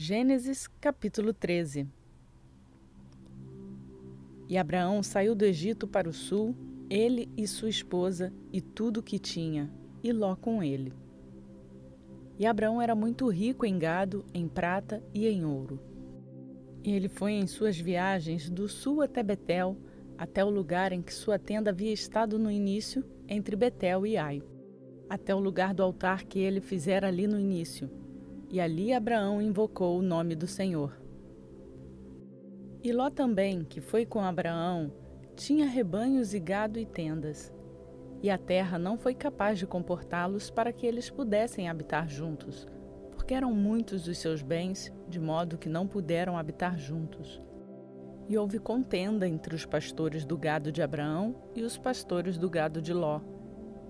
Gênesis capítulo 13. E Abraão saiu do Egito para o sul, ele e sua esposa e tudo o que tinha, e Ló com ele. E Abraão era muito rico em gado, em prata e em ouro. E ele foi em suas viagens do sul até Betel, até o lugar em que sua tenda havia estado no início, entre Betel e Ai, até o lugar do altar que ele fizera ali no início. E ali Abraão invocou o nome do Senhor. E Ló também, que foi com Abraão, tinha rebanhos e gado e tendas. E a terra não foi capaz de comportá-los para que eles pudessem habitar juntos, porque eram muitos os seus bens, de modo que não puderam habitar juntos. E houve contenda entre os pastores do gado de Abraão e os pastores do gado de Ló.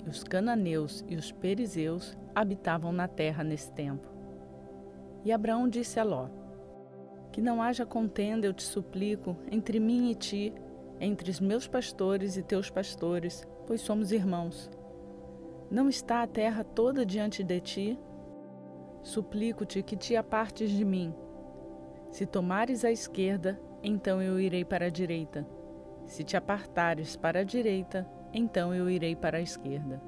E os cananeus e os perizeus habitavam na terra nesse tempo. E Abraão disse a Ló: que não haja contenda, eu te suplico, entre mim e ti, entre os meus pastores e teus pastores, pois somos irmãos. Não está a terra toda diante de ti? Suplico-te que te apartes de mim. Se tomares a esquerda, então eu irei para a direita. Se te apartares para a direita, então eu irei para a esquerda.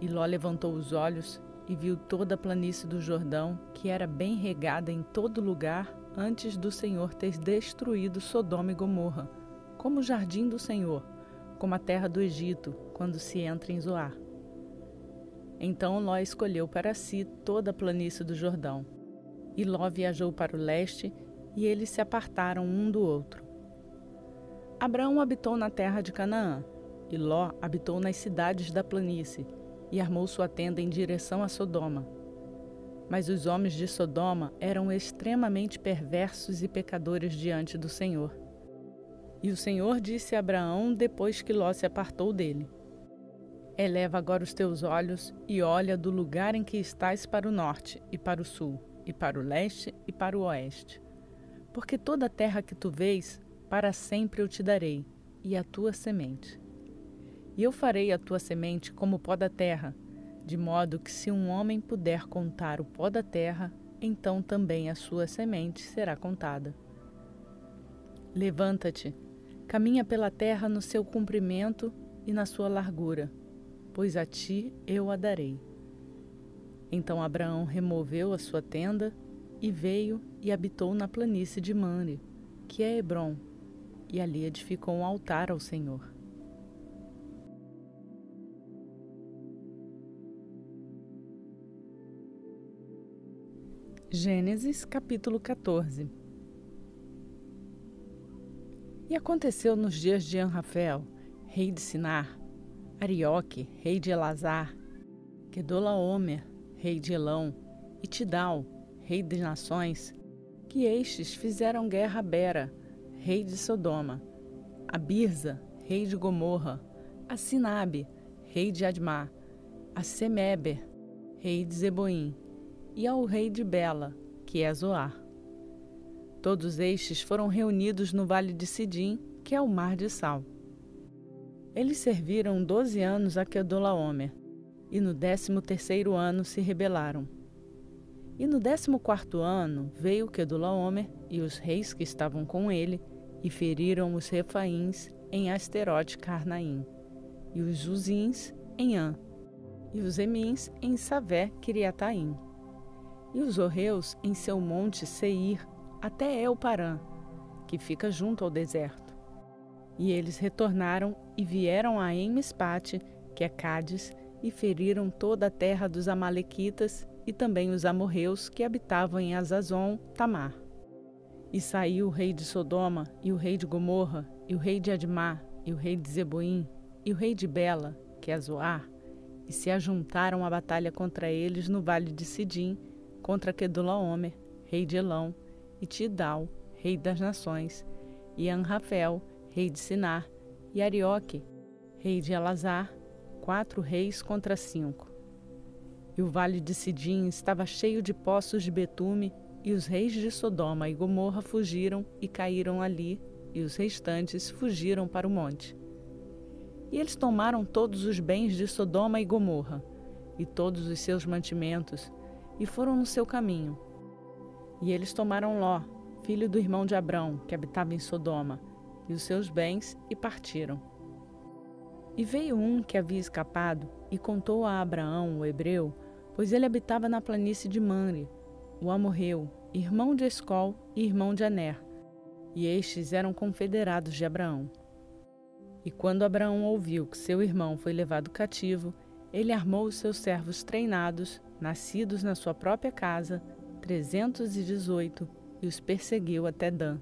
E Ló levantou os olhos e viu toda a planície do Jordão, que era bem regada em todo lugar, antes do Senhor ter destruído Sodoma e Gomorra, como o jardim do Senhor, como a terra do Egito, quando se entra em Zoar. Então Ló escolheu para si toda a planície do Jordão. E Ló viajou para o leste, e eles se apartaram um do outro. Abraão habitou na terra de Canaã, e Ló habitou nas cidades da planície, e armou sua tenda em direção a Sodoma. Mas os homens de Sodoma eram extremamente perversos e pecadores diante do Senhor. E o Senhor disse a Abraão depois que Ló se apartou dele: eleva agora os teus olhos e olha do lugar em que estás para o norte e para o sul, e para o leste e para o oeste. Porque toda a terra que tu vês, para sempre eu te darei, e a tua semente. E eu farei a tua semente como o pó da terra, de modo que se um homem puder contar o pó da terra, então também a sua semente será contada. Levanta-te, caminha pela terra no seu comprimento e na sua largura, pois a ti eu a darei. Então Abraão removeu a sua tenda e veio e habitou na planície de Mamre, que é Hebrom, e ali edificou um altar ao Senhor. Gênesis capítulo 14. E aconteceu nos dias de Anrafel, rei de Sinar, Arioque, rei de Elazar, Quedolaomer, rei de Elão, e Tidal, rei de nações, que estes fizeram guerra a Bera, rei de Sodoma, a Birza, rei de Gomorra, a Sinabe, rei de Admá, a Semeber, rei de Zeboim, e ao rei de Bela, que é Zoar. Todos estes foram reunidos no vale de Sidim, que é o mar de Sal. Eles serviram 12 anos a Quedolaomer, e no 13º ano se rebelaram. E no 14º ano veio Quedolaomer e os reis que estavam com ele, e feriram os Refaíns em Asterote Carnaim, e os Uzins em An, e os Emins em Savé Kiriataim, e os Orreus em seu monte Seir, até El-Parã, que fica junto ao deserto. E eles retornaram e vieram a En-Mispate, que é Cádiz, e feriram toda a terra dos Amalequitas e também os amorreus que habitavam em Azazon, Tamar. E saiu o rei de Sodoma, e o rei de Gomorra, e o rei de Admá, e o rei de Zeboim, e o rei de Bela, que é Zoar, e se ajuntaram à batalha contra eles no vale de Sidim, contra Quedolaomer, rei de Elão, e Tidal, rei das nações, e Anrafel, rei de Sinar, e Arioque, rei de Elazar, 4 reis contra 5. E o vale de Sidim estava cheio de poços de betume, e os reis de Sodoma e Gomorra fugiram e caíram ali, e os restantes fugiram para o monte. E eles tomaram todos os bens de Sodoma e Gomorra, e todos os seus mantimentos, e foram no seu caminho. E eles tomaram Ló, filho do irmão de Abrão, que habitava em Sodoma, e os seus bens, e partiram. E veio um que havia escapado, e contou a Abraão, o hebreu, pois ele habitava na planície de Mamre, o amorreu, irmão de Escol e irmão de Aner, e estes eram confederados de Abraão. E quando Abraão ouviu que seu irmão foi levado cativo, ele armou os seus servos treinados, nascidos na sua própria casa, 318, e os perseguiu até Dan.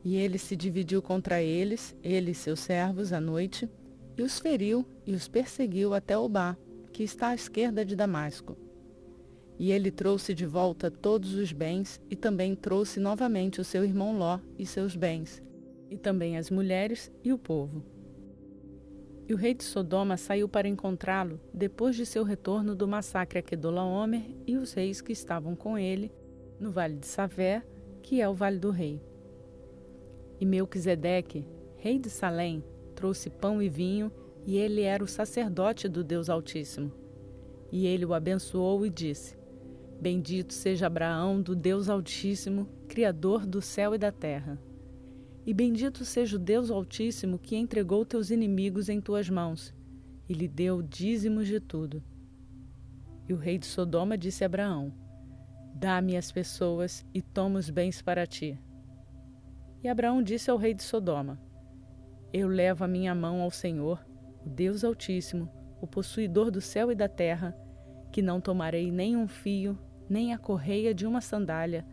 E ele se dividiu contra eles, ele e seus servos, à noite, e os feriu e os perseguiu até Obá, que está à esquerda de Damasco. E ele trouxe de volta todos os bens, e também trouxe novamente o seu irmão Ló e seus bens, e também as mulheres e o povo. E o rei de Sodoma saiu para encontrá-lo, depois de seu retorno do massacre a Quedorlaomer e os reis que estavam com ele, no vale de Savé, que é o vale do rei. E Melquisedeque, rei de Salém, trouxe pão e vinho, e ele era o sacerdote do Deus Altíssimo. E ele o abençoou e disse: Bendito seja Abraão do Deus Altíssimo, Criador do céu e da terra. E bendito seja o Deus Altíssimo que entregou teus inimigos em tuas mãos, e lhe deu dízimos de tudo. E o rei de Sodoma disse a Abraão: Dá-me as pessoas e toma os bens para ti. E Abraão disse ao rei de Sodoma: Eu levo a minha mão ao Senhor, o Deus Altíssimo, o possuidor do céu e da terra, que não tomarei nem um fio, nem a correia de uma sandália,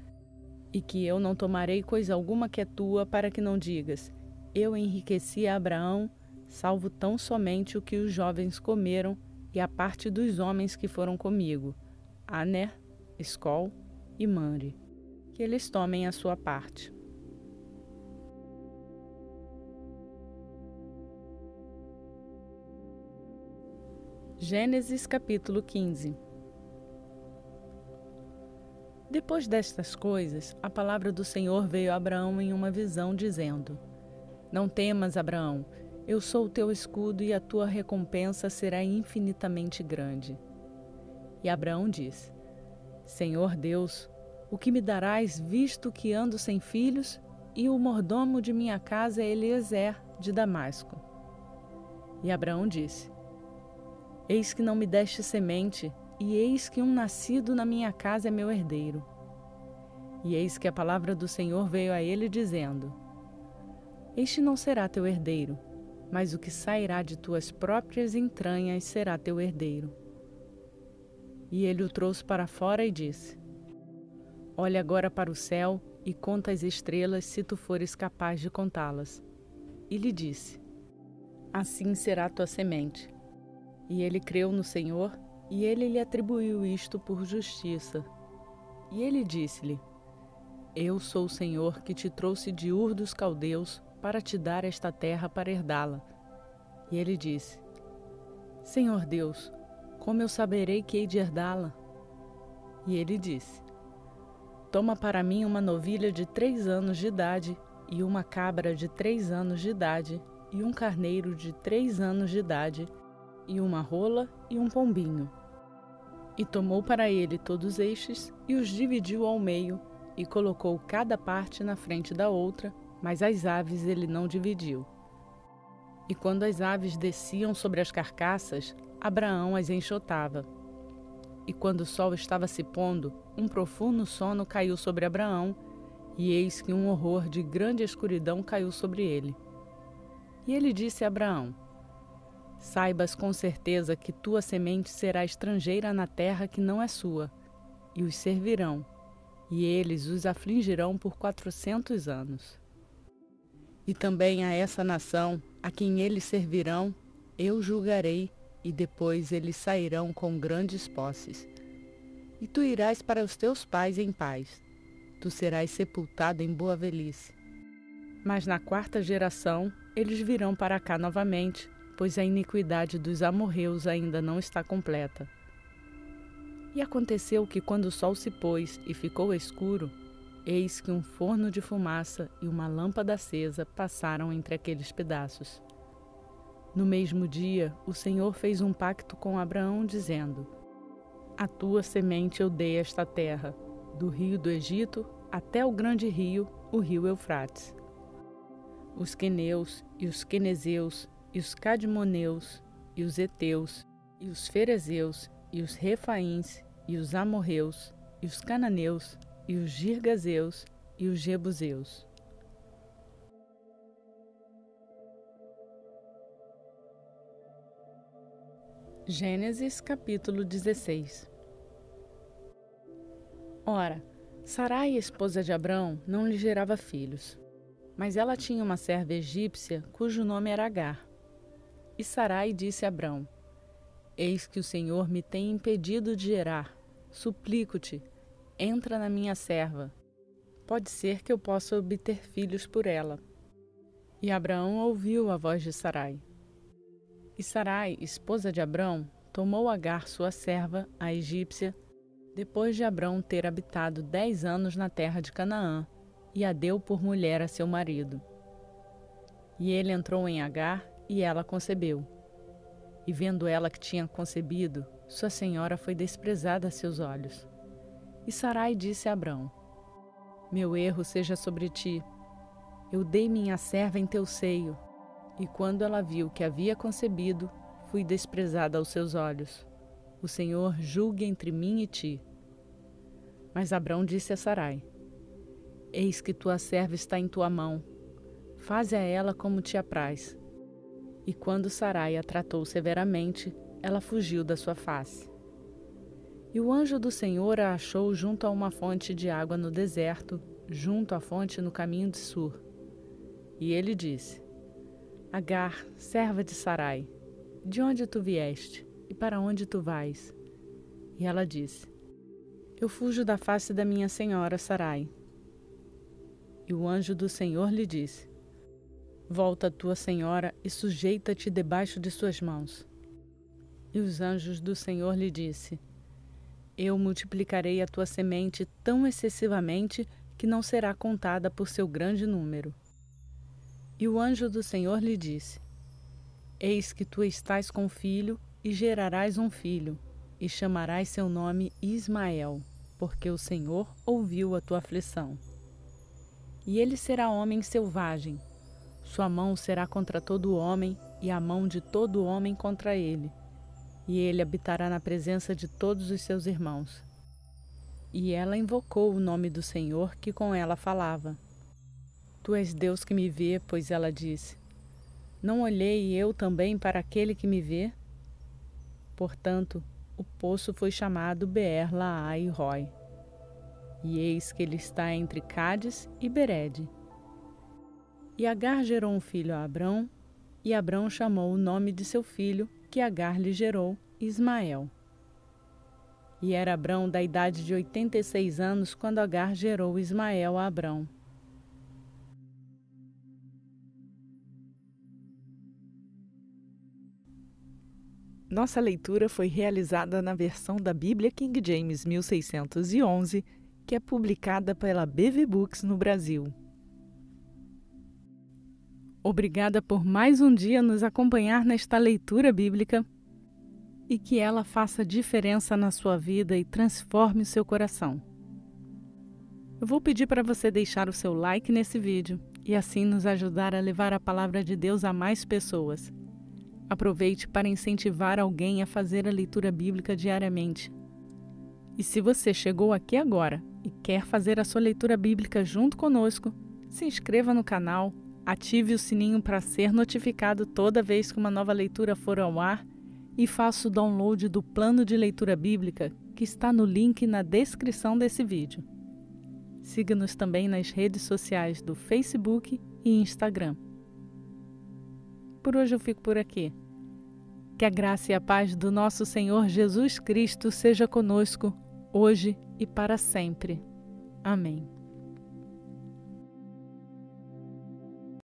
e que eu não tomarei coisa alguma que é tua, para que não digas: Eu enriqueci a Abraão, salvo tão somente o que os jovens comeram, e a parte dos homens que foram comigo, Aner, Escol e Mamre, que eles tomem a sua parte. Gênesis capítulo 15. Depois destas coisas, a palavra do Senhor veio a Abraão em uma visão, dizendo: Não temas, Abraão, eu sou o teu escudo e a tua recompensa será infinitamente grande. E Abraão disse: Senhor Deus, o que me darás, visto que ando sem filhos, e o mordomo de minha casa é Eliezer, de Damasco? E Abraão disse: Eis que não me deste semente, e eis que um nascido na minha casa é meu herdeiro. E eis que a palavra do Senhor veio a ele, dizendo: Este não será teu herdeiro, mas o que sairá de tuas próprias entranhas será teu herdeiro. E ele o trouxe para fora e disse: Olha agora para o céu e conta as estrelas, se tu fores capaz de contá-las. E lhe disse: Assim será tua semente. E ele creu no Senhor, e ele lhe atribuiu isto por justiça. E ele disse-lhe: Eu sou o Senhor que te trouxe de Ur dos Caldeus para te dar esta terra para herdá-la. E ele disse: Senhor Deus, como eu saberei que hei de herdá-la? E ele disse: Toma para mim uma novilha de 3 anos de idade, e uma cabra de 3 anos de idade, e um carneiro de 3 anos de idade, e uma rola e um pombinho. E tomou para ele todos estes, e os dividiu ao meio, e colocou cada parte na frente da outra, mas as aves ele não dividiu. E quando as aves desciam sobre as carcaças, Abraão as enxotava. E quando o sol estava se pondo, um profundo sono caiu sobre Abraão, e eis que um horror de grande escuridão caiu sobre ele. E ele disse a Abraão: Saibas com certeza que tua semente será estrangeira na terra que não é sua, e os servirão, e eles os afligirão por 400 anos. E também a essa nação, a quem eles servirão, eu julgarei, e depois eles sairão com grandes posses. E tu irás para os teus pais em paz, tu serás sepultado em boa velhice. Mas na 4ª geração eles virão para cá novamente, pois a iniquidade dos amorreus ainda não está completa. E aconteceu que quando o sol se pôs e ficou escuro, eis que um forno de fumaça e uma lâmpada acesa passaram entre aqueles pedaços. No mesmo dia, o Senhor fez um pacto com Abraão, dizendo: A tua semente eu dei esta terra, do rio do Egito até o grande rio, o rio Eufrates. Os queneus, e os quenezeus, e os cadmoneus, e os heteus, e os ferezeus, e os refaíns, e os amorreus, e os cananeus, e os girgazeus, e os jebuseus. Gênesis capítulo 16. Ora, Sarai, esposa de Abrão, não lhe gerava filhos, mas ela tinha uma serva egípcia cujo nome era Agar. E Sarai disse a Abrão: Eis que o Senhor me tem impedido de gerar. Suplico-te, entra na minha serva. Pode ser que eu possa obter filhos por ela. E Abraão ouviu a voz de Sarai. E Sarai, esposa de Abrão, tomou Agar, sua serva, a egípcia, depois de Abrão ter habitado 10 anos na terra de Canaã, e a deu por mulher a seu marido. E ele entrou em Agar, e ela concebeu. E vendo ela que tinha concebido, sua senhora foi desprezada a seus olhos. E Sarai disse a Abrão: Meu erro seja sobre ti. Eu dei minha serva em teu seio, e quando ela viu que havia concebido, fui desprezada aos seus olhos. O Senhor julgue entre mim e ti. Mas Abrão disse a Sarai: Eis que tua serva está em tua mão. Faze a ela como te apraz. E quando Sarai a tratou severamente, ela fugiu da sua face. E o anjo do Senhor a achou junto a uma fonte de água no deserto, junto à fonte no caminho de Sur. E ele disse: Agar, serva de Sarai, de onde tu vieste e para onde tu vais? E ela disse: Eu fujo da face da minha senhora Sarai. E o anjo do Senhor lhe disse: Volta a tua senhora e sujeita-te debaixo de suas mãos. E os anjos do Senhor lhe disse: Eu multiplicarei a tua semente tão excessivamente que não será contada por seu grande número. E o anjo do Senhor lhe disse: Eis que tu estás com filho e gerarás um filho, e chamarás seu nome Ismael, porque o Senhor ouviu a tua aflição. E ele será homem selvagem. Sua mão será contra todo homem, e a mão de todo homem contra ele. E ele habitará na presença de todos os seus irmãos. E ela invocou o nome do Senhor que com ela falava. Tu és Deus que me vê, pois ela disse: Não olhei eu também para aquele que me vê? Portanto, o poço foi chamado Beer-Lahai-Roi. E eis que ele está entre Cádiz e Berede. E Agar gerou um filho a Abrão, e Abrão chamou o nome de seu filho, que Agar lhe gerou, Ismael. E era Abrão da idade de 86 anos quando Agar gerou Ismael a Abrão. Nossa leitura foi realizada na versão da Bíblia King James 1611, que é publicada pela BV Books no Brasil. Obrigada por mais um dia nos acompanhar nesta leitura bíblica e que ela faça diferença na sua vida e transforme o seu coração. Eu vou pedir para você deixar o seu like nesse vídeo e assim nos ajudar a levar a palavra de Deus a mais pessoas. Aproveite para incentivar alguém a fazer a leitura bíblica diariamente. E se você chegou aqui agora e quer fazer a sua leitura bíblica junto conosco, se inscreva no canal, ative o sininho para ser notificado toda vez que uma nova leitura for ao ar e faça o download do plano de leitura bíblica que está no link na descrição desse vídeo. Siga-nos também nas redes sociais do Facebook e Instagram. Por hoje eu fico por aqui. Que a graça e a paz do nosso Senhor Jesus Cristo seja conosco, hoje e para sempre. Amém.